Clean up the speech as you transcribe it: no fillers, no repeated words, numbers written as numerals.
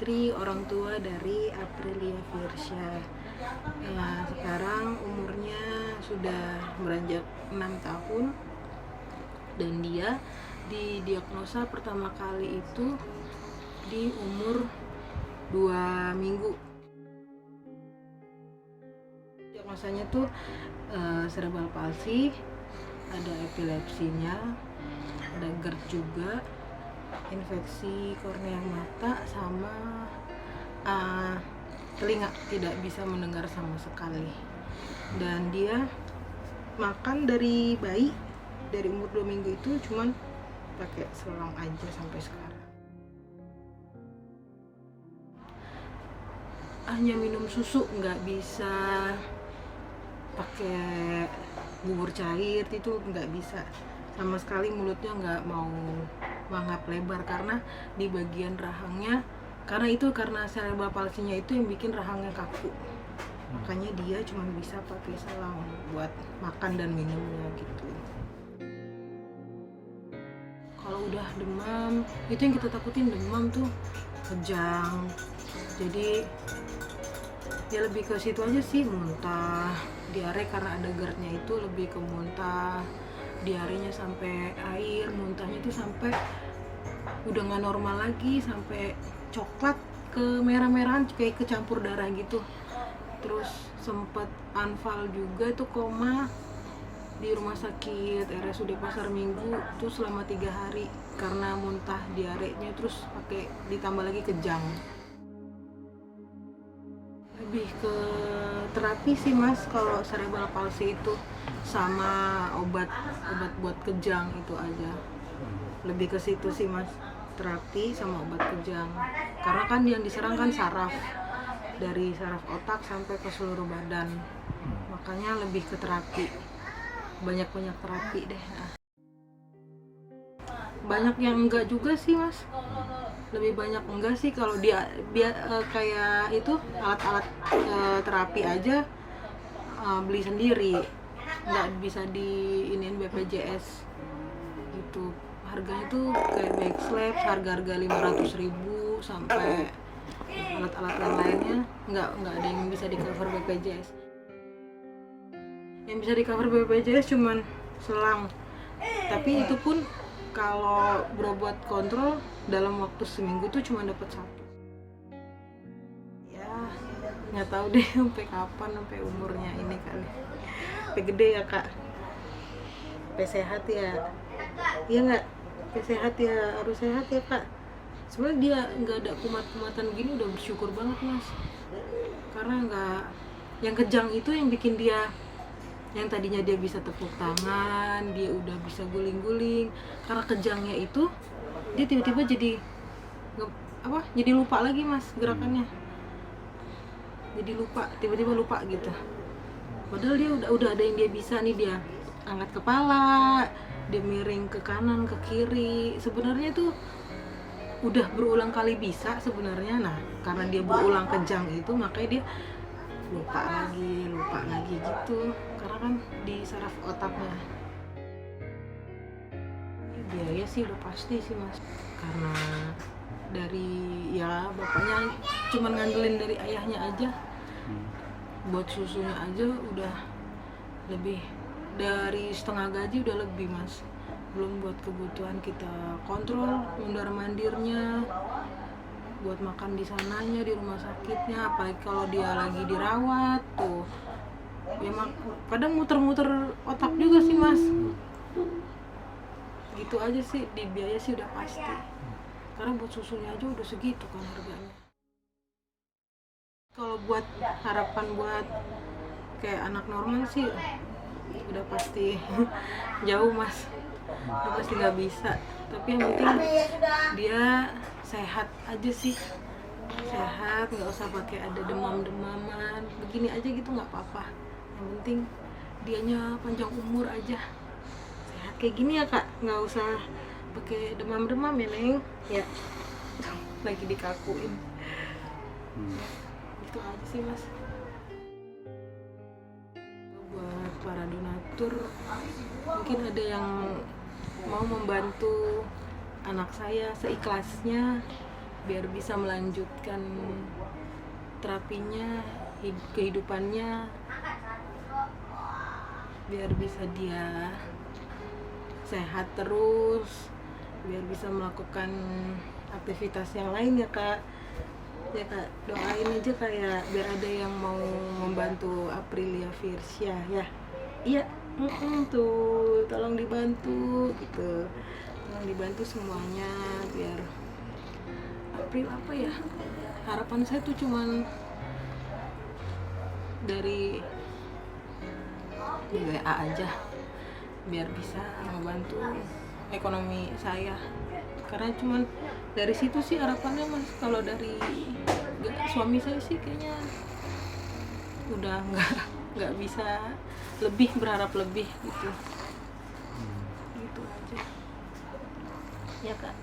Fitri, orang tua dari Aprilia Firsya. Sekarang umurnya sudah beranjak 6 tahun dan dia didiagnosa pertama kali itu di umur 2 minggu. Diagnosanya tuh cerebral palsy, ada epilepsinya, ada GERD juga, infeksi kornea mata, sama telinga tidak bisa mendengar sama sekali. Dan dia makan dari bayi, dari umur 2 minggu itu cuman pakai selang aja sampai sekarang. Hanya minum susu, nggak bisa pakai bubur cair, itu nggak bisa sama sekali. Mulutnya nggak mau mangap lebar karena di bagian rahangnya, karena cerebral palsinya itu yang bikin rahangnya kaku. Makanya dia cuma bisa pakai selang buat makan dan minumnya gitu. Kalau udah demam, itu yang kita takutin, demam tuh kejang. Jadi ya lebih ke situ aja sih, muntah, diare karena ada GERD-nya itu lebih ke muntah, diarenya sampai air, muntahnya itu sampai udah nggak normal lagi, sampai coklat ke merah-merahan kayak kecampur darah gitu. Terus sempet anfal juga tuh, koma di rumah sakit RSUD Pasar Minggu tuh selama 3 hari karena muntah, diarenya, terus pakai ditambah lagi kejang. Lebih ke terapi sih mas kalau cerebral palsy itu, sama obat buat kejang itu aja. Lebih ke situ sih mas, terapi sama obat kejang. Karena kan yang diserang kan saraf, dari saraf otak sampai ke seluruh badan. Makanya lebih ke terapi, banyak-banyak terapi deh. Banyak yang enggak juga sih mas, lebih banyak enggak sih. Kalau dia kayak itu alat-alat terapi aja beli sendiri, nggak bisa diinin BPJS gitu. Harganya tuh kayak Backslab harga 500.000, sampai alat-alat yang lainnya nggak ada yang bisa di cover BPJS. Yang bisa di cover BPJS cuman selang, tapi itu pun kalau berobat kontrol dalam waktu seminggu tuh cuma dapat 1. Ya nggak tahu deh sampai kapan, sampai umurnya ini kali, sampai gede ya kak, sampai sehat ya. Iya nggak, sampai sehat ya, harus sehat ya kak. Sebenarnya dia nggak ada kumat-kumatan gini udah bersyukur banget mas, karena nggak, yang kejang itu yang bikin dia, yang tadinya dia bisa tepuk tangan, dia udah bisa guling-guling, karena kejangnya itu dia tiba-tiba jadi jadi lupa lagi mas gerakannya, jadi lupa, tiba-tiba lupa gitu. Padahal dia udah ada yang dia bisa nih, dia angkat kepala, dia miring ke kanan ke kiri, sebenarnya tuh udah berulang kali bisa sebenarnya. Nah karena dia berulang kejang itu, makanya dia lupa lagi gitu, karena kan di saraf otaknya. Biaya sih udah pasti sih mas, karena dari ya bapaknya cuman ngandelin dari ayahnya aja, buat susunya aja udah lebih dari setengah gaji, udah lebih mas. Belum buat kebutuhan kita kontrol mondar mandirnya, buat makan di sananya, di rumah sakitnya, apalagi kalau dia lagi dirawat tuh ya kadang muter-muter otak juga sih mas. Gitu aja sih, di biaya sih udah pasti, karena buat susunya aja udah segitu kan harganya. Kalau buat harapan buat kayak anak normal sih udah pasti jauh mas, udah pasti nggak bisa. Tapi yang penting dia sehat aja sih, sehat, nggak usah pakai ada demam-demaman begini aja gitu, nggak apa-apa. Yang penting dianya panjang umur aja, sehat kayak gini ya kak, nggak usah pakai demam-demam ya neng ya, lagi dikakuin. Itu aja sih mas. Buat para donatur, mungkin ada yang mau membantu anak saya seikhlasnya, biar bisa melanjutkan terapinya, kehidupannya, biar bisa dia sehat terus, biar bisa melakukan aktivitas yang lain ya kak. Ya kak, doain aja kayak biar ada yang mau membantu Aprilia Firsia ya. Iya, tuh tolong dibantu gitu, tolong dibantu semuanya biar April apa ya, harapan saya tuh cuman dari WA aja biar bisa membantu ekonomi saya, karena cuman dari situ sih harapannya mas. Kalau dari suami saya sih kayaknya udah nggak bisa lebih berharap lebih gitu aja ya kak.